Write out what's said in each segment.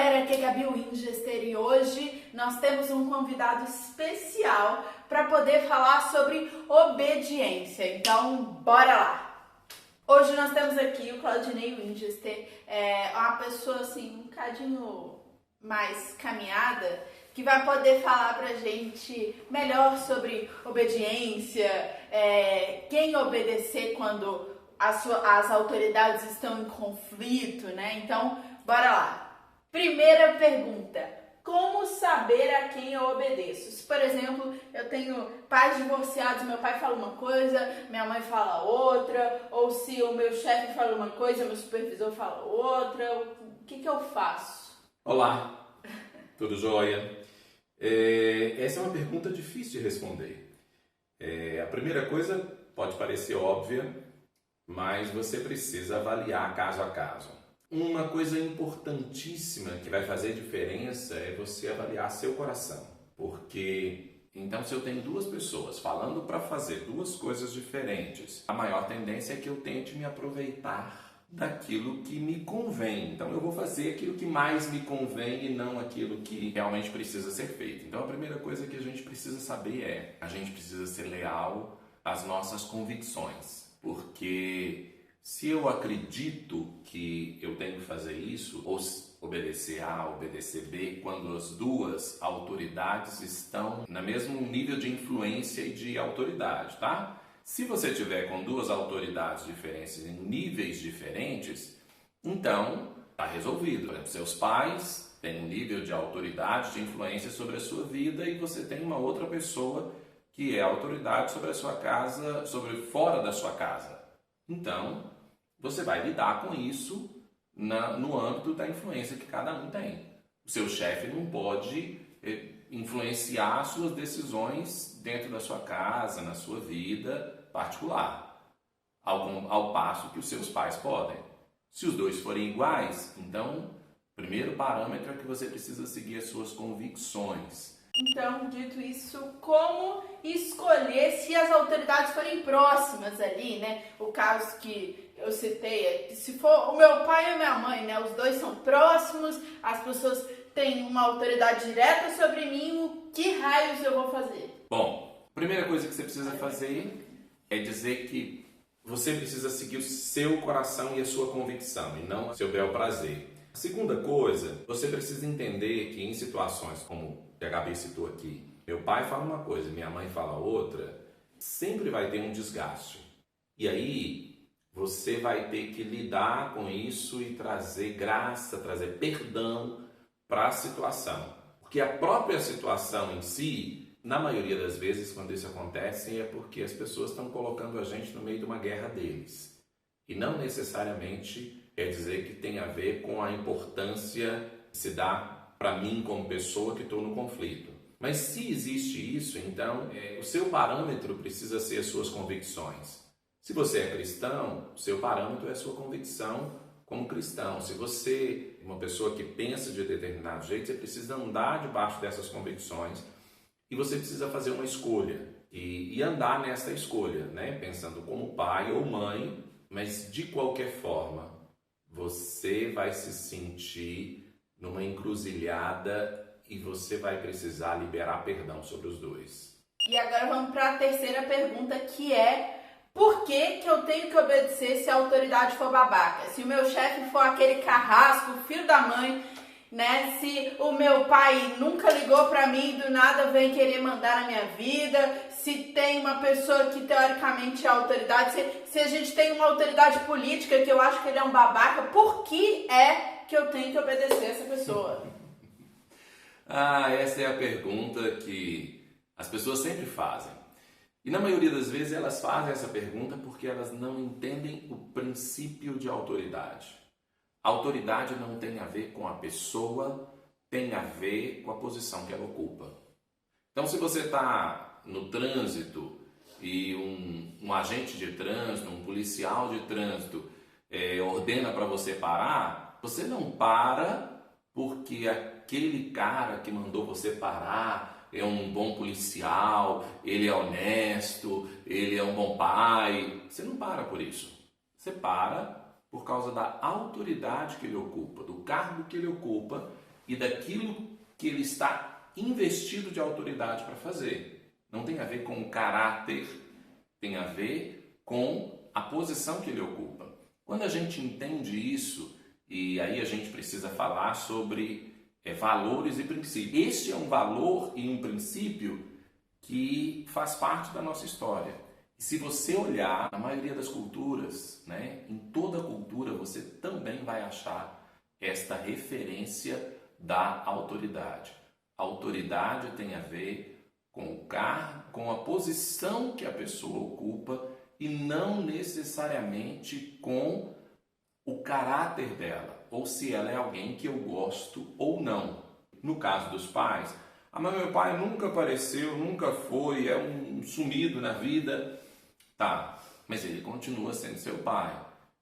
galera, aqui é Gabi Winchester e hoje nós temos um convidado especial para poder falar sobre obediência, então bora lá! Hoje nós temos aqui o Claudinei Winchester, uma pessoa assim um bocadinho mais caminhada, que vai poder falar pra gente melhor sobre obediência, quem obedecer quando as autoridades estão em conflito, né? Então, bora lá. Primeira pergunta: como saber a quem eu obedeço? Se, por exemplo, eu tenho pais divorciados, meu pai fala uma coisa, minha mãe fala outra, ou se o meu chefe fala uma coisa, meu supervisor fala outra, o que eu faço? Olá, tudo jóia? Essa é uma pergunta difícil de responder. A primeira coisa pode parecer óbvia, mas você precisa avaliar caso a caso. Uma coisa importantíssima que vai fazer diferença é você avaliar seu coração. Porque, então, se eu tenho duas pessoas falando para fazer duas coisas diferentes, a maior tendência é que eu tente me aproveitar daquilo que me convém. Então eu vou fazer aquilo que mais me convém e não aquilo que realmente precisa ser feito. Então a primeira coisa que a gente precisa saber é: a gente precisa ser leal às nossas convicções. Porque se eu acredito que eu tenho que fazer isso, ou obedecer A, obedecer B, quando as duas autoridades estão no mesmo nível de influência e de autoridade, tá? Se você tiver com duas autoridades diferentes em níveis diferentes, então está resolvido. Por exemplo, seus pais têm um nível de autoridade, de influência sobre a sua vida, e você tem uma outra pessoa que é autoridade sobre a sua casa, sobre fora da sua casa. Então, você vai lidar com isso no âmbito da influência que cada um tem. O seu chefe não pode influenciar as suas decisões dentro da sua casa, na sua vida particular, ao passo que os seus pais podem. Se os dois forem iguais, então, o primeiro parâmetro é que você precisa seguir as suas convicções. Então, dito isso, como escolher se as autoridades forem próximas ali, né? O caso que eu citei é que se for o meu pai e a minha mãe, né? Os dois são próximos, as pessoas têm uma autoridade direta sobre mim, o que raios eu vou fazer? Bom, a primeira coisa que você precisa fazer é dizer que você precisa seguir o seu coração e a sua convicção, e não o seu bel prazer. A segunda coisa, você precisa entender que em situações como a Gabi citou aqui, meu pai fala uma coisa, minha mãe fala outra, sempre vai ter um desgaste. E aí você vai ter que lidar com isso e trazer graça, trazer perdão para a situação. Porque a própria situação em si, na maioria das vezes, quando isso acontece, é porque as pessoas estão colocando a gente no meio de uma guerra deles. E não necessariamente quer dizer que tem a ver com a importância que se dá para mim como pessoa que estou no conflito. Mas se existe isso, então o seu parâmetro precisa ser as suas convicções. Se você é cristão, o seu parâmetro é a sua convicção como cristão. Se você é uma pessoa que pensa de determinado jeito, você precisa andar debaixo dessas convicções e você precisa fazer uma escolha e andar nessa escolha, né? Pensando como pai ou mãe, mas de qualquer forma você vai se sentir numa encruzilhada e você vai precisar liberar perdão sobre os dois. E agora vamos para a terceira pergunta, que é: por que eu tenho que obedecer se a autoridade for babaca? Se o meu chefe for aquele carrasco, filho da mãe, né? Se o meu pai nunca ligou para mim e do nada vem querer mandar na minha vida, se tem uma pessoa que teoricamente é autoridade, se a gente tem uma autoridade política que eu acho que ele é um babaca, por que é que eu tenho que obedecer essa pessoa? Essa é a pergunta que as pessoas sempre fazem. E na maioria das vezes elas fazem essa pergunta porque elas não entendem o princípio de autoridade. A autoridade não tem a ver com a pessoa, tem a ver com a posição que ela ocupa. Então, se você está no trânsito e um agente de trânsito, um policial de trânsito ordena para você parar, você não para porque aquele cara que mandou você parar é um bom policial, ele é honesto, ele é um bom pai. Você não para por isso. Você para por causa da autoridade que ele ocupa, do cargo que ele ocupa e daquilo que ele está investido de autoridade para fazer. Não tem a ver com o caráter, tem a ver com a posição que ele ocupa. Quando a gente entende isso, e aí a gente precisa falar sobre valores e princípios. Este é um valor e um princípio que faz parte da nossa história. E se você olhar na maioria das culturas, né, em toda cultura, você também vai achar esta referência da autoridade. A autoridade tem a ver com o cargo, com a posição que a pessoa ocupa e não necessariamente com o caráter dela, ou se ela é alguém que eu gosto ou não. No caso dos pais, mas meu pai nunca apareceu, nunca foi, é um sumido na vida. Tá, mas ele continua sendo seu pai.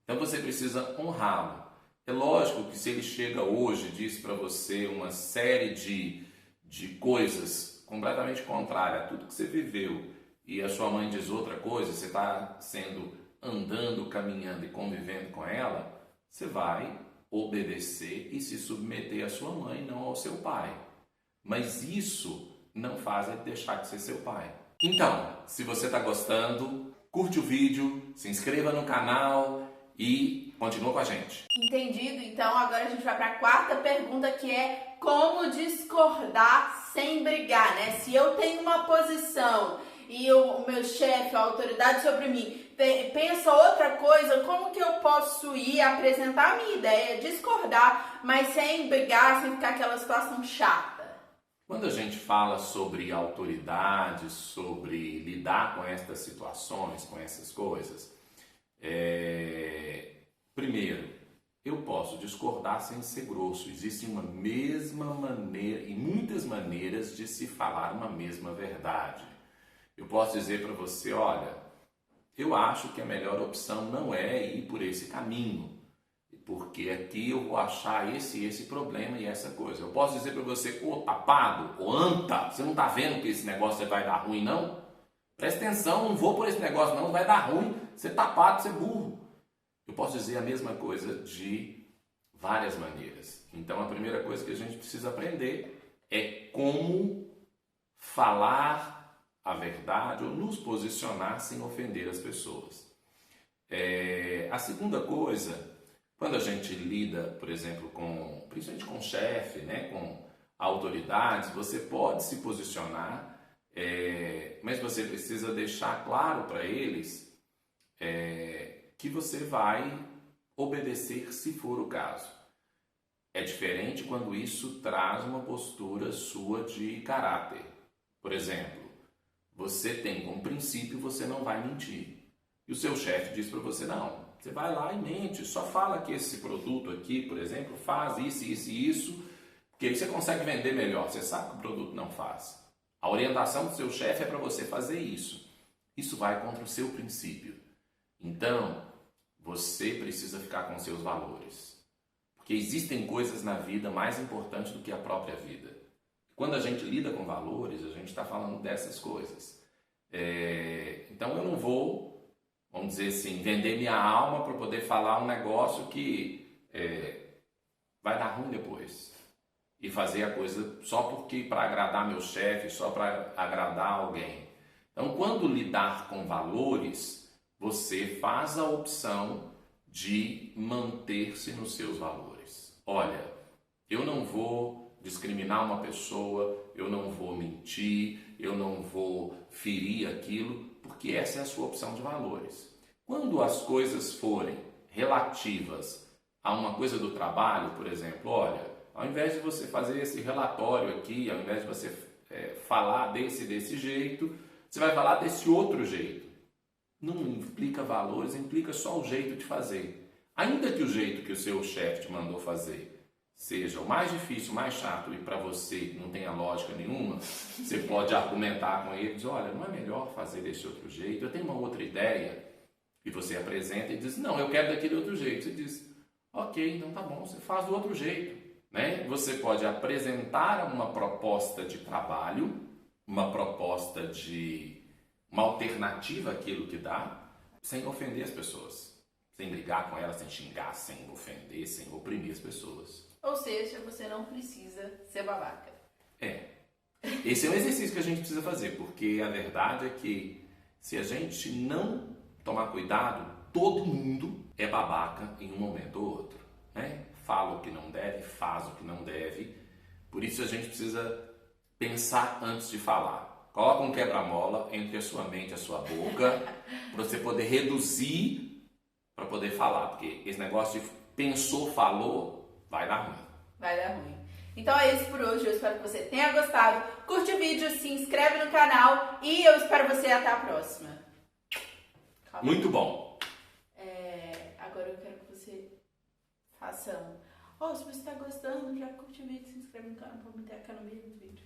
Então você precisa honrá-lo. É lógico que se ele chega hoje e diz para você uma série de coisas completamente contrárias a tudo que você viveu e a sua mãe diz outra coisa, você está andando, caminhando e convivendo com ela, você vai obedecer e se submeter à sua mãe, não ao seu pai. Mas isso não faz ele deixar de ser seu pai. Então, se você está gostando, curte o vídeo, se inscreva no canal e continua com a gente. Entendido? Então agora a gente vai para a quarta pergunta, que é como discordar sem brigar, né? Se eu tenho uma posição e o meu chefe, a autoridade sobre mim, pensa outra coisa, como que eu posso ir apresentar a minha ideia, discordar, mas sem brigar, sem ficar aquela situação chata? Quando a gente fala sobre autoridade, sobre lidar com estas situações, com essas coisas, primeiro, eu posso discordar sem ser grosso. Existe uma mesma maneira e muitas maneiras de se falar uma mesma verdade. Eu posso dizer para você, olha, eu acho que a melhor opção não é ir por esse caminho, porque aqui eu vou achar esse problema e essa coisa. Eu posso dizer para você, ô tapado, ô anta, você não está vendo que esse negócio vai dar ruim não? Presta atenção, não vou por esse negócio não, vai dar ruim, você tapado, você burro. Eu posso dizer a mesma coisa de várias maneiras. Então a primeira coisa que a gente precisa aprender é como falar a verdade ou nos posicionar sem ofender as pessoas. A segunda coisa, quando a gente lida, por exemplo, principalmente com o chefe, né, com autoridades, você pode se posicionar, mas você precisa deixar claro para eles que você vai obedecer se for o caso. É diferente quando isso traz uma postura sua de caráter. Por exemplo, você tem como princípio, você não vai mentir. E o seu chefe diz para você, não, você vai lá e mente, só fala que esse produto aqui, por exemplo, faz isso, isso e isso, porque aí você consegue vender melhor. Você sabe que o produto não faz. A orientação do seu chefe é para você fazer isso. Isso vai contra o seu princípio. Então, você precisa ficar com seus valores. Porque existem coisas na vida mais importantes do que a própria vida. Quando a gente lida com valores, a gente está falando dessas coisas. Então eu não vou, vamos dizer assim, vender minha alma para poder falar um negócio que vai dar ruim depois. E fazer a coisa só porque para agradar meu chefe, só para agradar alguém. Então quando lidar com valores, você faz a opção de manter-se nos seus valores. Olha, eu não vou discriminar uma pessoa, eu não vou mentir, eu não vou ferir aquilo, porque essa é a sua opção de valores. Quando as coisas forem relativas a uma coisa do trabalho, por exemplo, olha, ao invés de você fazer esse relatório aqui, ao invés de você falar desse jeito, você vai falar desse outro jeito. Não implica valores, implica só o jeito de fazer. Ainda que o jeito que o seu chefe te mandou fazer seja o mais difícil, o mais chato e para você não tenha lógica nenhuma, você pode argumentar com ele e dizer, olha, não é melhor fazer desse outro jeito, eu tenho uma outra ideia, e você apresenta e diz, não, eu quero daquele outro jeito. Você diz, ok, então tá bom, você faz do outro jeito. Né? Você pode apresentar uma proposta de trabalho, uma proposta de uma alternativa àquilo que dá, sem ofender as pessoas, sem brigar com elas, sem xingar, sem ofender, sem oprimir as pessoas. Ou seja, você não precisa ser babaca. Esse é um exercício que a gente precisa fazer, porque a verdade é que se a gente não tomar cuidado, todo mundo é babaca em um momento ou outro, né? Fala o que não deve, faz o que não deve. Por isso a gente precisa pensar antes de falar. Coloca um quebra-mola entre a sua mente e a sua boca para você poder reduzir para poder falar, porque esse negócio de pensou, falou, vai dar ruim. Vai dar ruim. Então é isso por hoje, eu espero que você tenha gostado. Curte o vídeo, se inscreve no canal e eu espero você até a próxima. Calma. Muito bom. Agora eu quero que você faça se você está gostando, já curte o vídeo, se inscreve no canal para manter a cara no meio do vídeo.